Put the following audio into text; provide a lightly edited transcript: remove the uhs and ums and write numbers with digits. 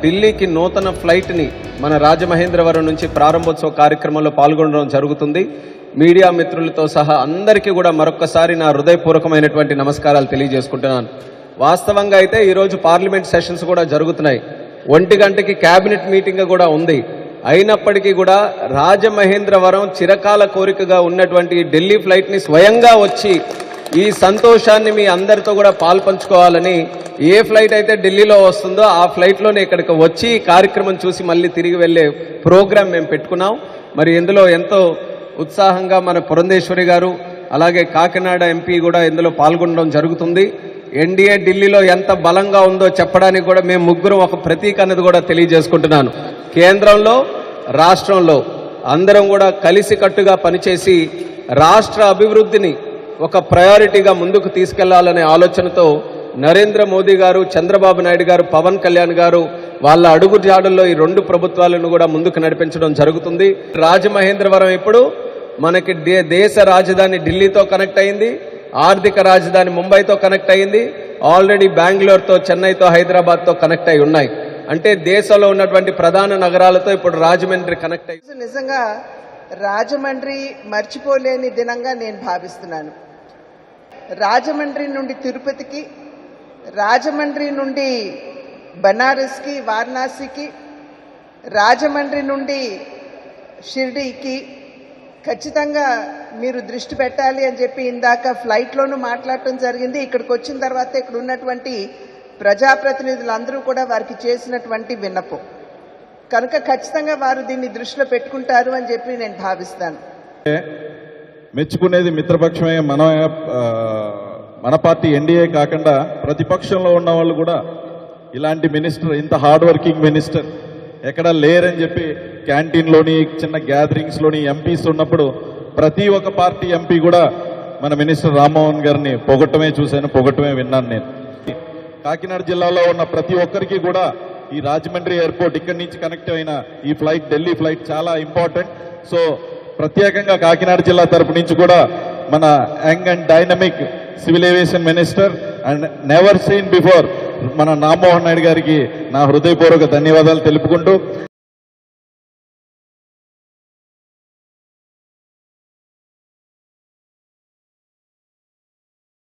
ఢిల్లీకి నూతన ఫ్లైట్ని మన రాజమహేంద్రవరం నుంచి ప్రారంభోత్సవ కార్యక్రమంలో పాల్గొనడం జరుగుతుంది. మీడియా మిత్రులతో సహా అందరికీ కూడా మరొక్కసారి నా హృదయపూర్వకమైనటువంటి నమస్కారాలు తెలియజేసుకుంటున్నాను. వాస్తవంగా అయితే ఈరోజు పార్లమెంట్ సెషన్స్ కూడా జరుగుతున్నాయి. 1 గంటకి క్యాబినెట్ మీటింగ్ కూడా ఉంది. అయినప్పటికీ కూడా రాజమహేంద్రవరం చిరకాల కోరికగా ఉన్నటువంటి ఢిల్లీ ఫ్లైట్ని స్వయంగా వచ్చి ఈ సంతోషాన్ని మీ అందరితో కూడా పాల్పంచుకోవాలని, ఏ ఫ్లైట్ అయితే ఢిల్లీలో వస్తుందో ఆ ఫ్లైట్లోనే ఇక్కడికి వచ్చి ఈ కార్యక్రమం చూసి మళ్ళీ తిరిగి వెళ్ళే ప్రోగ్రాం మేము పెట్టుకున్నాం. మరి ఇందులో ఎంతో ఉత్సాహంగా మన పురంధేశ్వరి గారు అలాగే కాకినాడ ఎంపీ కూడా ఇందులో పాల్గొనడం జరుగుతుంది. ఎన్డీఏ ఢిల్లీలో ఎంత బలంగా ఉందో చెప్పడానికి కూడా మేము ముగ్గురం ఒక ప్రతీక అనేది కూడా తెలియజేసుకుంటున్నాను. కేంద్రంలో రాష్ట్రంలో అందరం కూడా కలిసికట్టుగా పనిచేసి రాష్ట్ర అభివృద్ధిని ఒక ప్రయారిటీగా ముందుకు తీసుకెళ్లాలనే ఆలోచనతో నరేంద్ర మోదీ గారు, చంద్రబాబు నాయుడు గారు, పవన్ కళ్యాణ్ గారు వాళ్ళ అడుగు జాడల్లో ఈ 2 ప్రభుత్వాలను కూడా ముందుకు నడిపించడం జరుగుతుంది. రాజమహేంద్రవరం ఇప్పుడు మనకి దేశ రాజధాని ఢిల్లీతో కనెక్ట్ అయింది, ఆర్థిక రాజధాని ముంబైతో కనెక్ట్ అయింది, ఆల్రెడీ బెంగళూరుతో, చెన్నైతో, హైదరాబాద్తో కనెక్ట్ అయి ఉన్నాయి. అంటే దేశంలో ఉన్నటువంటి ప్రధాన నగరాలతో ఇప్పుడు రాజమండ్రి కనెక్ట్ అయ్యి నిజంగా రాజమండ్రి మర్చిపోలేని దినంగా నేను భావిస్తున్నాను. రాజమండ్రి నుండి తిరుపతికి, రాజమండ్రి నుండి బనారస్కి, వారణాసికి, రాజమండ్రి నుండి షిర్డీకి ఖచ్చితంగా మీరు దృష్టి పెట్టాలి అని చెప్పి ఇందాక ఫ్లైట్లోనూ మాట్లాడటం జరిగింది. ఇక్కడికి వచ్చిన తర్వాత ఇక్కడ ఉన్నటువంటి ప్రజాప్రతినిధులందరూ కూడా వారికి చేసినటువంటి విన్నపం కనుక ఖచ్చితంగా వారు దీన్ని దృష్టిలో పెట్టుకుంటారు అని చెప్పి నేను భావిస్తాను. మెచ్చుకునేది మిత్రపక్షమే. మన పార్టీ ఎన్డీఏ కాకుండా ప్రతిపక్షంలో ఉన్న వాళ్ళు కూడా ఇలాంటి మినిస్టర్, ఇంత హార్డ్ వర్కింగ్ మినిస్టర్ ఎక్కడా లేరని చెప్పి క్యాంటీన్లోని, చిన్న గ్యాదరింగ్స్లోని ఎంపీస్ ఉన్నప్పుడు ప్రతి ఒక్క పార్టీ ఎంపీ కూడా మన మినిస్టర్ రామ్మోహన్ గారిని పొగట్టమే చూశాను, పొగట్టమే విన్నాను. నేను కాకినాడ జిల్లాలో ఉన్న ప్రతి ఒక్కరికి కూడా ఈ రాజమండ్రి ఎయిర్పోర్ట్, ఇక్కడి నుంచి కనెక్ట్ అయిన ఈ ఫ్లైట్, ఢిల్లీ ఫ్లైట్ చాలా ఇంపార్టెంట్. సో ప్రత్యేకంగా కాకినాడ జిల్లా తరపు నుంచి కూడా మన young and dynamic civil aviation minister and never seen before మన రామ్మోహన్ నాయుడు గారికి నా హృదయపూర్వక ధన్యవాదాలు తెలుపుకుంటూ